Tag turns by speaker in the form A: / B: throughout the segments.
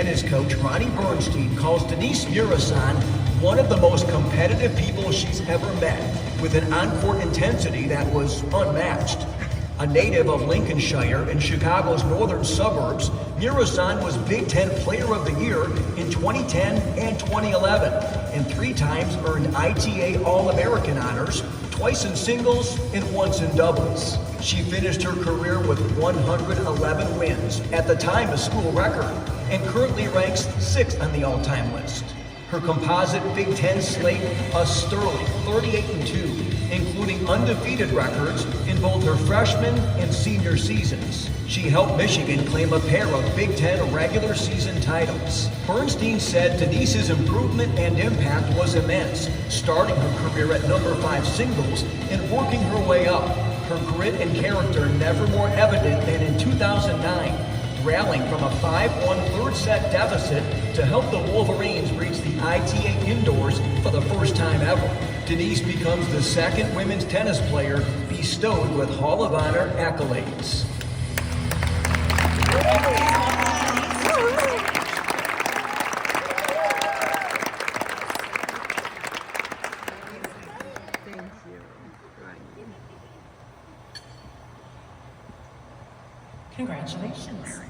A: tennis coach Ronnie Bernstein calls Denise Muresan one of the most competitive people she's ever met, with an on-court intensity that was unmatched. A native of Lincolnshire in Chicago's northern suburbs, Muresan was Big Ten Player of the Year in 2010 and 2011, and 3 times earned ITA All-American honors, twice in singles and once in doubles. She finished her career with 111 wins, at the time a school record, and currently ranks 6th on the all-time list. Her composite Big Ten slate, a sterling 38-2, including undefeated records in both her freshman and senior seasons. She helped Michigan claim a pair of Big Ten regular season titles. Bernstein said Denise's improvement and impact was immense, starting her career at number 5 singles and working her way up. Her grit and character never more evident than in 2009. Rallying from a 5-1 third set deficit to help the Wolverines reach the ITA indoors for the first time ever. Denise becomes the 2nd women's tennis player bestowed with Hall of Honor accolades.
B: Congratulations.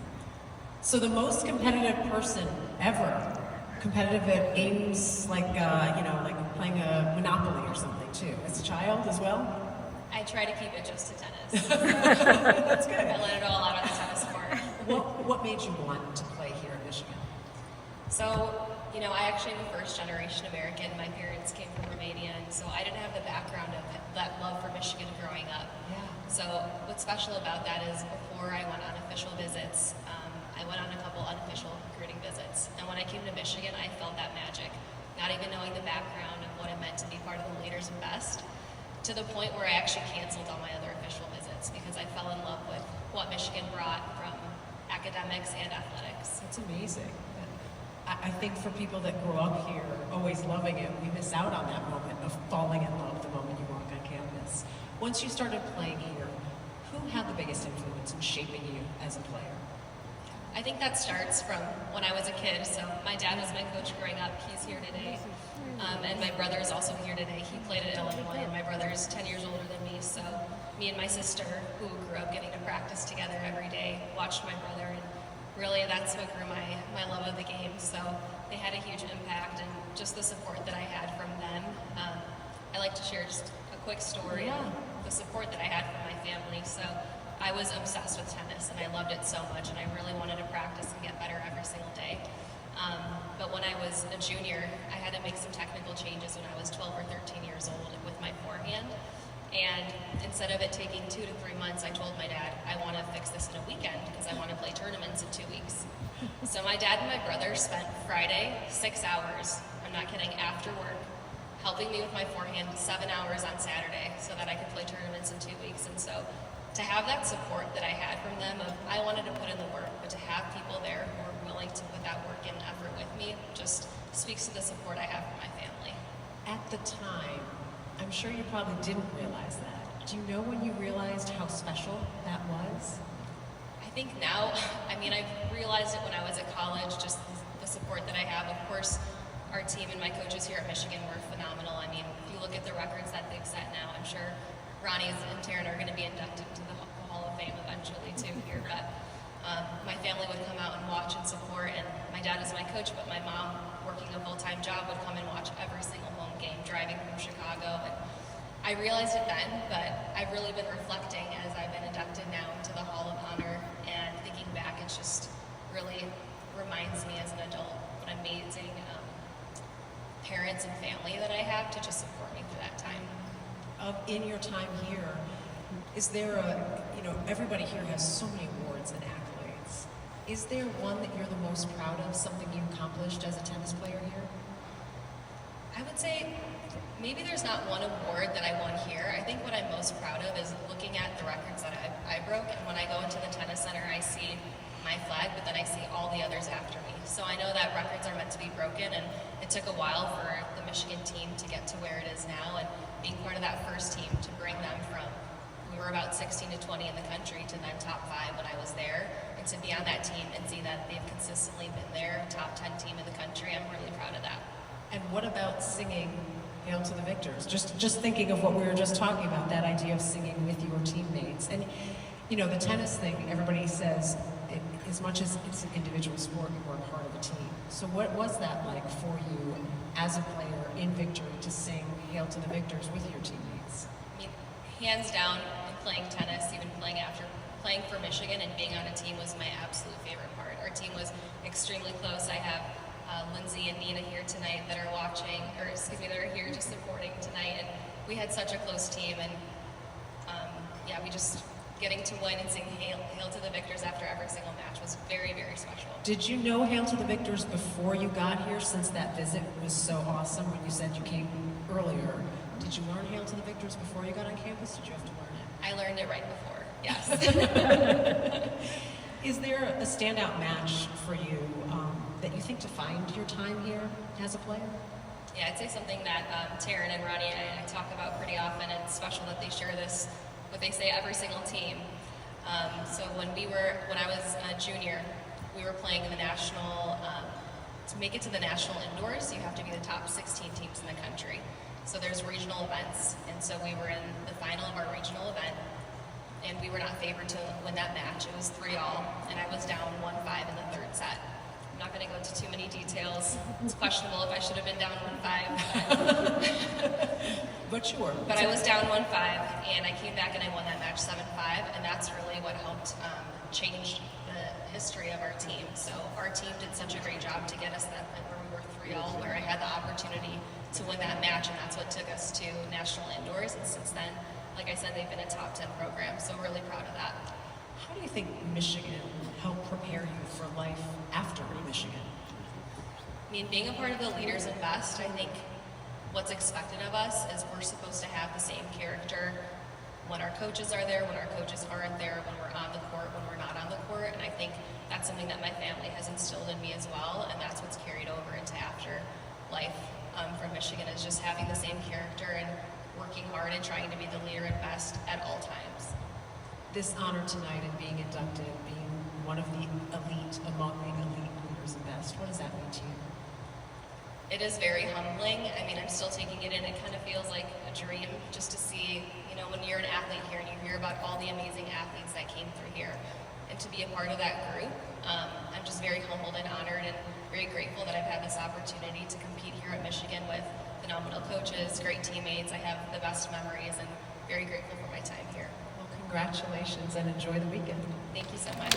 B: So the most competitive person ever, competitive at games like, like playing a Monopoly or something too, as a child as well?
C: I try to keep it just to tennis.
B: That's good.
C: I let it all out on the tennis court.
B: What made you want to play here in Michigan?
C: So, I actually am a first-generation American. My parents came from Romania, and so I didn't have the background of that love for Michigan growing up.
B: Yeah.
C: So what's special about that is before I went on official visits, I went on a couple unofficial recruiting visits. And when I came to Michigan, I felt that magic, not even knowing the background of what it meant to be part of the Leaders and Best, to the point where I actually canceled all my other official visits because I fell in love with what Michigan brought from academics and athletics.
B: That's amazing. I think for people that grow up here, always loving it, we miss out on that moment of falling in love the moment you walk on campus. Once you started playing here, who had the biggest influence in shaping you as a player?
C: I think that starts from when I was a kid. So my dad was my coach growing up. He's here today. And my brother is also here today. He played at Illinois, and my brother is 10 years older than me. So me and my sister, who grew up getting to practice together every day, watched my brother, and really that's what grew my love of the game. So they had a huge impact, and just the support that I had from them. I like to share just a quick story of the support that I had from my family. So I was obsessed with tennis, and I loved it so much, and I really wanted to practice and get better every single day. But when I was a junior, I had to make some technical changes when I was 12 or 13 years old with my forehand. And instead of it taking 2 to 3 months, I told my dad, I want to fix this in a weekend because I want to play tournaments in 2 weeks. So my dad and my brother spent Friday 6 hours, I'm not kidding, after work, helping me with my forehand 7 hours on Saturday so that I could play tournaments in 2 weeks. And so to have that support that I had from them of I wanted to put in the work, but to have people there who are willing to put that work and effort with me just speaks to the support I have from my family.
B: At the time, I'm sure you probably didn't realize that. Do you know when you realized how special that was?
C: I think now, I've realized it when I was at college, just the support that I have. Of course, our team and my coaches here at Michigan were phenomenal. If you look at the records that they've set now, I'm sure Ronnie and Taryn are going to be inducted to the Hall of Fame eventually too here. But my family would come out and watch and support, and my dad is my coach, but my mom, working a full-time job, would come and watch every single home game, driving from Chicago. And I realized it then, but I've really been reflecting as I've been inducted now into the Hall of Honor, and thinking back, it just really reminds me as an adult what amazing parents and family that I have to just support me through that time.
B: In your time here, is there everybody here has so many awards and accolades. Is there one that you're the most proud of, something you accomplished as a tennis player here?
C: I would say maybe there's not one award that I won here. I think what I'm most proud of is looking at the records that I broke, and when I go into the tennis center, I see my flag, but then I see all the others after me. So I know that records are meant to be broken, and it took a while for the Michigan team to get to where it is now, and being part of that first team to bring them from, we were about 16 to 20 in the country, to then top 5 when I was there. and to be on that team and see that they've consistently been there, top 10 team in the country. I'm really proud of that.
B: And what about singing Hail to the Victors? Just thinking of what we were just talking about, that idea of singing with your teammates. And, you know, the tennis thing, everybody says, as much as it's an individual sport, you are part of a team. So what was that like for you as a player in victory to sing Hail to the Victors with your teammates?
C: I mean, hands down, in playing tennis, even playing for Michigan and being on a team was my absolute favorite part. Our team was extremely close. I have Lindsay and Nina here tonight that are watching, or excuse me, that are here just supporting tonight, and we had such a close team, and yeah, we just getting to win and sing Hail to the Victors after every single match was very, very special.
B: Did you know Hail to the Victors before you got here, since that visit was so awesome when you said you came earlier? Did you learn Hail to the Victors before you got on campus? Did you have to learn it?
C: I learned it right before, yes.
B: Is there a standout match for you that you think defined your time here as a player?
C: Yeah, I'd say something that Taryn and Ronnie and I talk about pretty often, and it's special that they share this, what they say every single team. So when I was a junior, we were playing in the national, to make it to the national indoors, you have to be the top 16 teams in the country. So there's regional events, and so we were in the final of our regional event, and we were not favored to win that match. It was 3-3, and I was down 1-5 in the third set. I'm not going to go into too many details. It's questionable if I should have been down 1-5.
B: But you were.
C: But I was down 1-5, and I came back and I won that match 7-5, and that's really what helped change the history of our team. So our team did such a great job to get us that where we were 3-3, where I had the opportunity to win that match, and that's what took us to national indoors. And since then, like I said, they've been a top 10 program, so really proud of that.
B: How do you think Michigan helped prepare you for life after Michigan?
C: I mean, being a part of the Leaders Invest, I think what's expected of us is we're supposed to have the same character when our coaches are there, when our coaches aren't there, when we're on the court, when we're not on the court. And I think that's something that my family has instilled in me as well, and that's what's carried over into after life from Michigan, is just having the same character and working hard and trying to be the leader and best at all times.
B: This honor tonight and being inducted, being one of the elite among the elite Leaders Invest, what does that mean to you?
C: It is very humbling. I mean, I'm still taking it in. It kind of feels like a dream just to see, you know, when you're an athlete here and you hear about all the amazing athletes that came through here, and to be a part of that group, I'm just very humbled and honored and very grateful that I've had this opportunity to compete here at Michigan with phenomenal coaches, great teammates. I have the best memories, and very grateful for my time here.
B: Well, congratulations and enjoy the weekend.
C: Thank you so much.